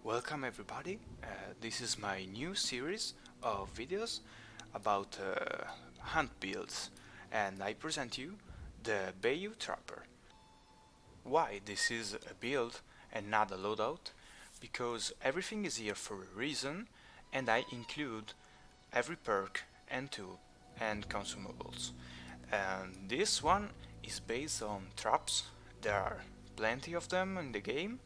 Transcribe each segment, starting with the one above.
Welcome everybody, this is my new series of videos about hunt builds, and I present you the Bayou Trapper. Why this is a build and not a loadout? Because everything is here for a reason, and I include every perk and tool and consumables. And this one is based on traps. There are plenty of them in the game.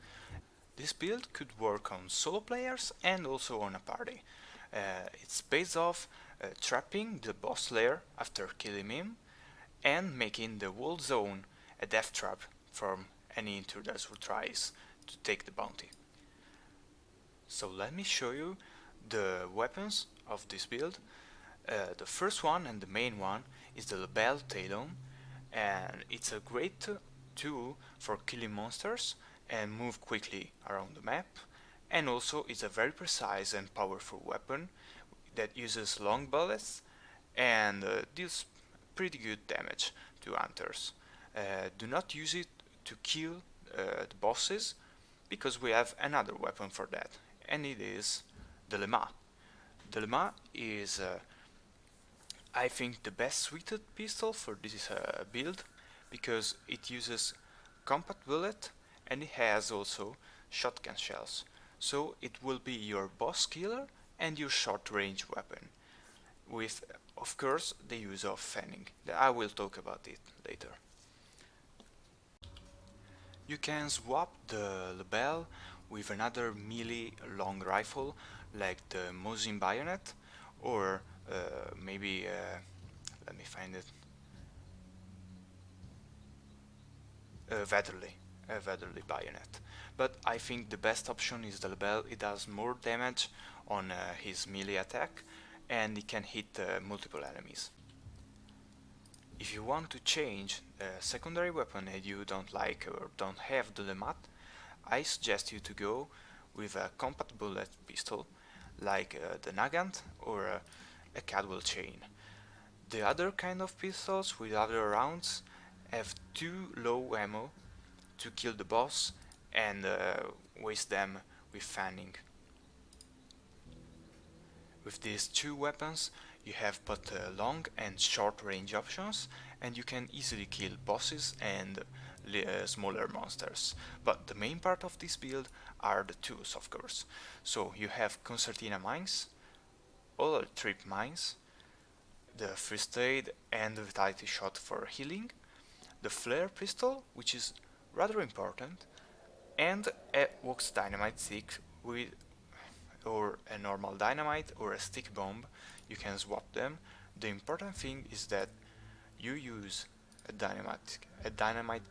This build could work on solo players and also on a party. It's based off trapping the boss lair after killing him and making the whole zone a death trap from any intruders who tries to take the bounty. So let me show you the weapons of this build. The first one and the main one is the Lebel Talon, and it's a great tool for killing monsters and move quickly around the map, and also it's a very precise and powerful weapon that uses long bullets and deals pretty good damage to hunters. Do not use it to kill the bosses, because we have another weapon for that, and it is the Lema. The Lema is I think the best suited pistol for this build, because it uses compact bullet and it has also shotgun shells, so it will be your boss killer and your short range weapon, with of course the use of fanning. I will talk about it later. You can swap the Lebel with another melee long rifle like the Mosin bayonet, or maybe let me find it, a Vetterli bayonet. But I think the best option is the Lebel. It does more damage on his melee attack and it can hit multiple enemies. If you want to change a secondary weapon and you don't like or don't have the Lemat, I suggest you to go with a compact bullet pistol like the Nagant or a Cadwell chain. The other kind of pistols with other rounds have too low ammo to kill the boss and waste them with fanning. With these two weapons you have both long and short range options, and you can easily kill bosses and smaller monsters. But the main part of this build are the tools, of course. So you have concertina mines, all trip mines, the first aid and the vitality shot for healing, the flare pistol, which is rather important, and a Vox dynamite stick with or a normal dynamite or a stick bomb. You can swap them. The important thing is that you use a dynamite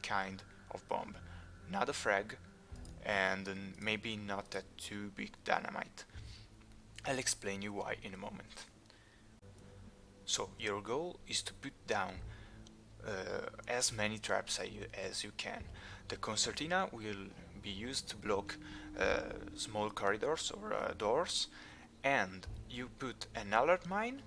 kind of bomb, not a frag, and maybe not a too big dynamite. I'll explain you why in a moment. So your goal is to put down as many traps as you can. The concertina will be used to block small corridors or doors, and you put an alert mine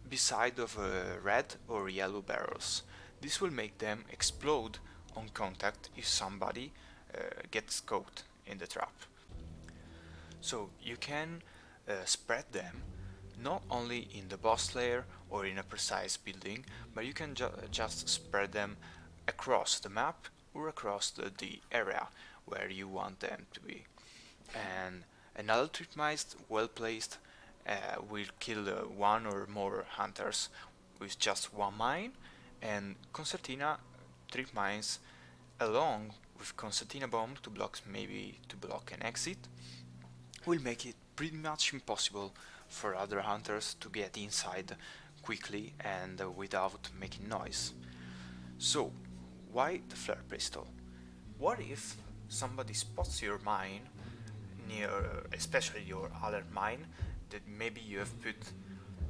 beside of red or yellow barrels. This will make them explode on contact if somebody gets caught in the trap. So you can spread them not only in the boss layer or in a precise building, but you can just spread them across the map or across the area where you want them to be. And another tripmized well placed will kill one or more hunters with just one mine, and concertina trip mines along with concertina bomb to block an exit will make it pretty much impossible for other hunters to get inside quickly and without making noise. So, why the flare pistol? What if somebody spots your mine near, especially your alert mine, that maybe you have put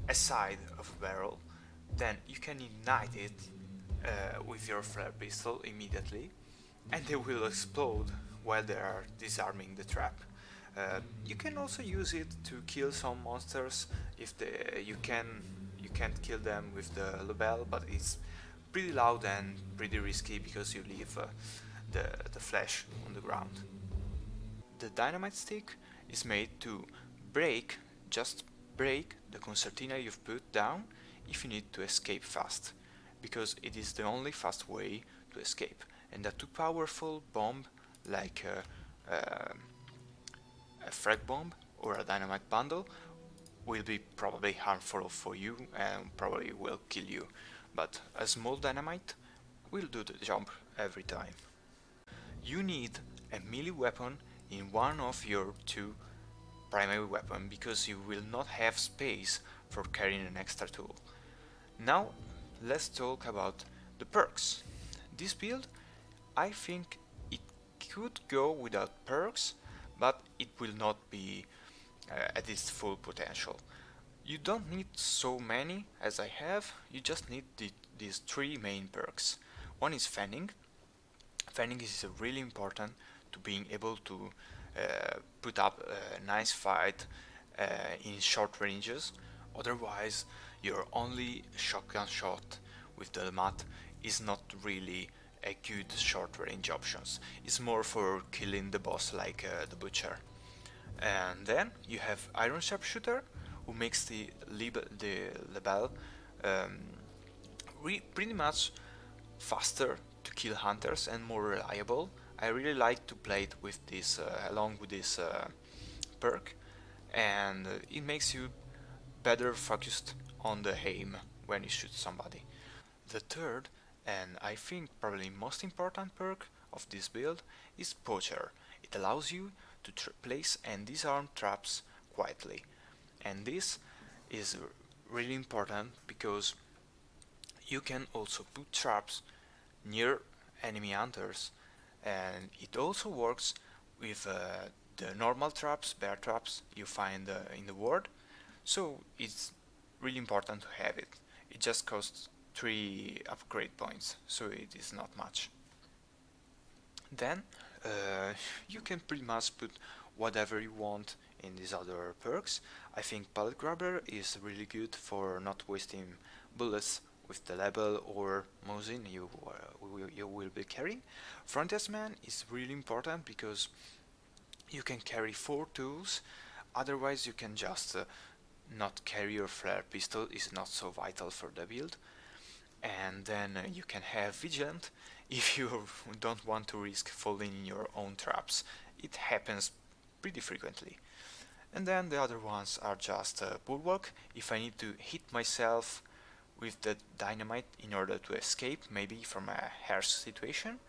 aside of a barrel? Then you can ignite it with your flare pistol immediately, and they will explode while they are disarming the trap. You can also use it to kill some monsters if you can't kill them with the Lebel, but it's pretty loud and pretty risky because you leave the flesh on the ground. the dynamite stick is made to break, just break the concertina you've put down if you need to escape fast, because it is the only fast way to escape. And a too powerful bomb like a frag bomb or a dynamite bundle will be probably harmful for you and probably will kill you, but a small dynamite will do the job every time. You need a melee weapon in one of your two primary weapons because you will not have space for carrying an extra tool. Now let's talk about the perks. This build, I think it could go without perks, but it will not be at its full potential. You don't need so many as I have, you just need these three main perks. One is fanning. Fanning is really important to being able to put up a nice fight in short ranges. Otherwise, your only shotgun shot with the mat is not really a good short range options. It's more for killing the boss like the butcher. And then you have Iron Sharpshooter, who makes the label um, pretty much faster to kill hunters and more reliable. I really like to play it with this along with this perk, and it makes you better focused on the aim when you shoot somebody. The third, and I think probably most important perk of this build is Poacher. It allows you to place and disarm traps quietly, and this is really important because you can also put traps near enemy hunters, and it also works with the normal traps, bear traps you find in the world, so it's really important to have it. It just costs 3 upgrade points, so it is not much. Then you can pretty much put whatever you want in these other perks. I think Pallet Grabber is really good for not wasting bullets with the level or Mosin you will be carrying. Frontiers Man is really important because you can carry 4 tools, otherwise you can just not carry your flare pistol, is not so vital for the build. And then you can have Vigilant if you don't want to risk falling in your own traps. It happens pretty frequently. And then the other ones are just Bulwark, if I need to hit myself with the dynamite in order to escape maybe from a harsh situation,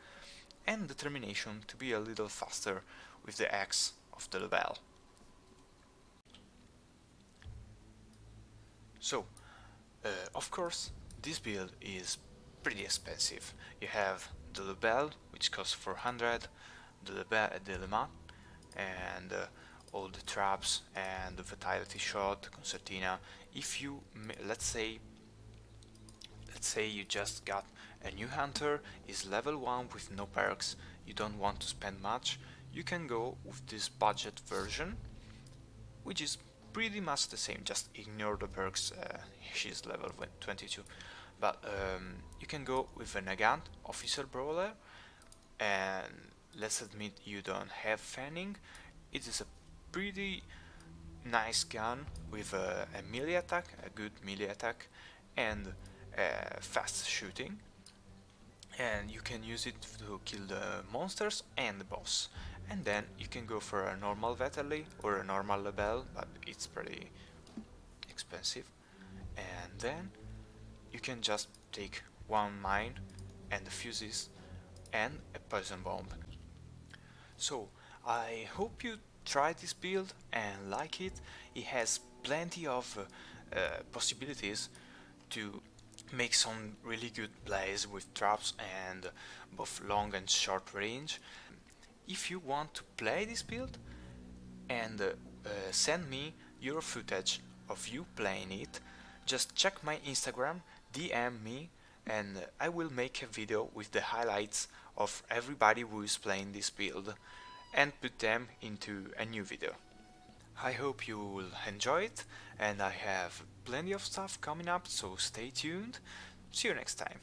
and Determination to be a little faster with the axe of the Lebel. So, of course, this build is pretty expensive. You have the Lebel, which costs 400, the Lemat, and all the traps and the Vitality Shot, the Concertina. If you, let's say you just got a new hunter, is level 1 with no perks, you don't want to spend much, you can go with this budget version, which is pretty much the same, just ignore the perks, she's level 22. But you can go with a Nagant Officer Brawler, and let's admit you don't have fanning. It is a pretty nice gun with a melee attack, a good melee attack, and fast shooting, and you can use it to kill the monsters and the boss. And then you can go for a normal Veterli or a normal Lebel, but it's pretty expensive. And then you can just take one mine and the fuses and a poison bomb. So I hope you try this build and like it. It has plenty of possibilities to make some really good plays with traps and both long and short range. If you want to play this build and send me your footage of you playing it, just check my Instagram, DM me, and I will make a video with the highlights of everybody who is playing this build and put them into a new video. I hope you will enjoy it, and I have plenty of stuff coming up, so stay tuned. See you next time.